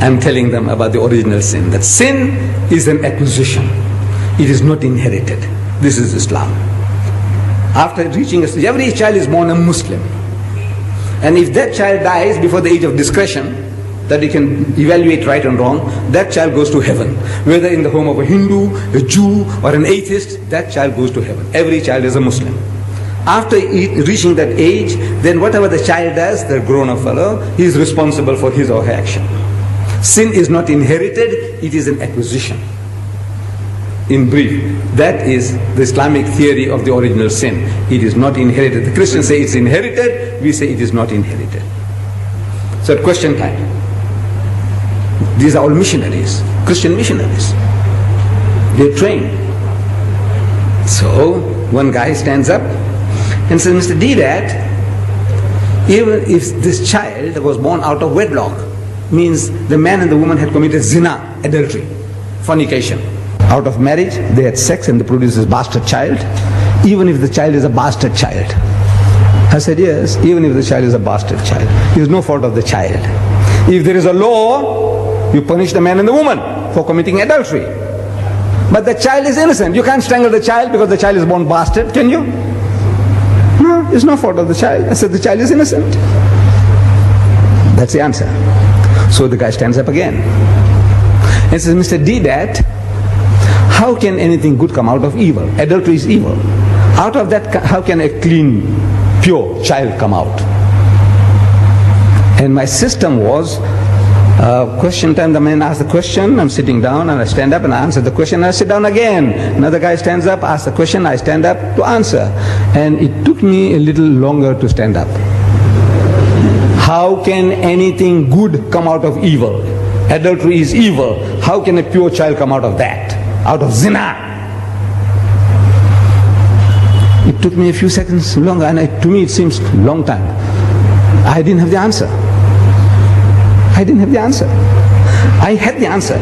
I'm telling them about the original sin. That sin is an acquisition. It is not inherited. This is Islam. After reaching every child is born a Muslim. And if that child dies before the age of discretion, that he can evaluate right and wrong, that child goes to heaven. Whether in the home of a Hindu, a Jew, or an atheist, that child goes to heaven. Every child is a Muslim. After reaching that age, then whatever the child does, the grown-up fellow, he is responsible for his or her action. Sin is not inherited, it is an acquisition. In brief, that is the Islamic theory of the original sin. It is not inherited. The Christians say it's inherited, we say it is not inherited. So at question time, these are all missionaries, Christian missionaries. They're trained. So one guy stands up and says, Mr. Deedat, even if this child was born out of wedlock, means the man and the woman had committed zina, adultery, fornication. Out of marriage, they had sex and they produced this bastard child, even if the child is a bastard child. I said, yes, even if the child is a bastard child. It is no fault of the child. If there is a law, you punish the man and the woman for committing adultery. But the child is innocent. You can't strangle the child because the child is born bastard, can you? No, it's no fault of the child. I said, the child is innocent. That's the answer. So the guy stands up again and says, Mr. Deedat, how can anything good come out of evil? Adultery is evil. Out of that, how can a clean, pure child come out? And my system was, question time, the man asks the question, I'm sitting down and I stand up and I answer the question and I sit down again. Another guy stands up, asks the question, I stand up to answer. And it took me a little longer to stand up. How can anything good come out of evil? Adultery is evil. How can a pure child come out of that? Out of zina? It took me a few seconds longer, and to me it seems a long time. I didn't have the answer. I didn't have the answer. I had the answer.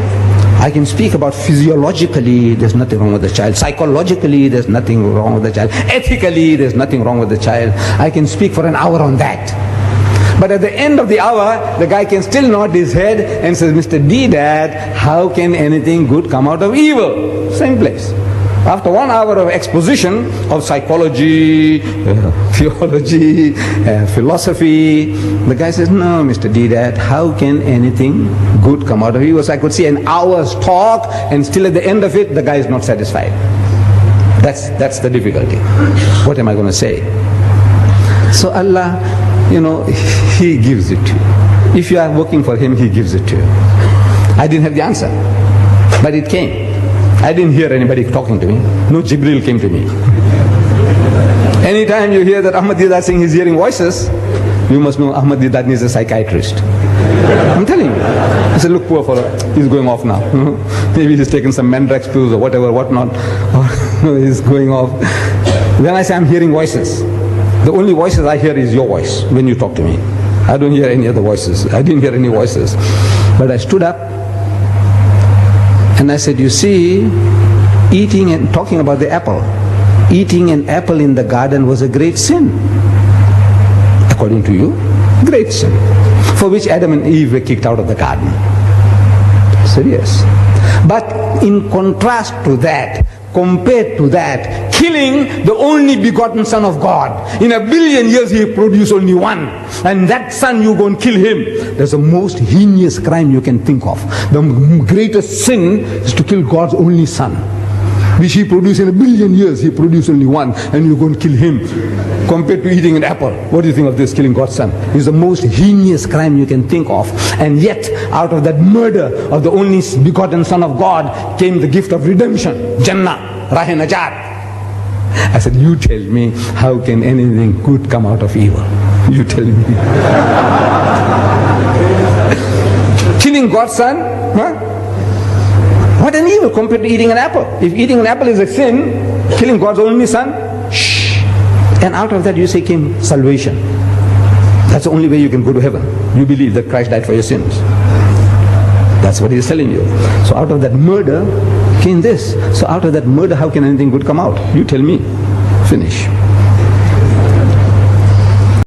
I can speak about physiologically, there's nothing wrong with the child. Psychologically, there's nothing wrong with the child. Ethically, there's nothing wrong with the child. I can speak for an hour on that. But at the end of the hour, the guy can still nod his head and says, Mr. Deedat, how can anything good come out of evil? Same place. After 1 hour of exposition of psychology, theology, philosophy, the guy says, no, Mr. Deedat, how can anything good come out of evil? So I could see an hour's talk, and still at the end of it, the guy is not satisfied. That's the difficulty. What am I going to say? So Allah, He gives it to you. If you are working for Him, He gives it to you. I didn't have the answer, but it came. I didn't hear anybody talking to me. No Jibril came to me. Anytime you hear that Ahmed Deedat saying he's hearing voices, you must know Ahmed Deedat needs a psychiatrist. I'm telling you. I said, look, poor fellow, he's going off now. Maybe he's taken some Mandrax pills or whatever, whatnot. Or he's going off. Then I say, I'm hearing voices. The only voices I hear is your voice when you talk to me. I don't hear any other voices. I didn't hear any voices. But I stood up and I said, you see, eating and talking about the apple, eating an apple in the garden was a great sin. According to you, great sin. For which Adam and Eve were kicked out of the garden. I said, yes. But in contrast to that, compared to that, killing the only begotten Son of God. In 1 billion years He produced only one. And that son, you go and kill him. That's the most heinous crime you can think of. The greatest sin is to kill God's only Son, which He produced in 1 billion years. He produced only one, and you go and kill him. Compared to eating an apple, what do you think of this, killing God's Son? It's the most heinous crime you can think of. And yet, out of that murder of the only begotten Son of God came the gift of redemption, Jannah, Rahe Najat. I said, you tell me, how can anything good come out of evil? You tell me. Killing God's Son? Huh? What an evil compared to eating an apple. If eating an apple is a sin, killing God's only Son, shh. And out of that you say came salvation. That's the only way you can go to heaven. You believe that Christ died for your sins. That's what He is telling you. So out of that murder came this. So out of that murder, how can anything good come out? You tell me. Finish.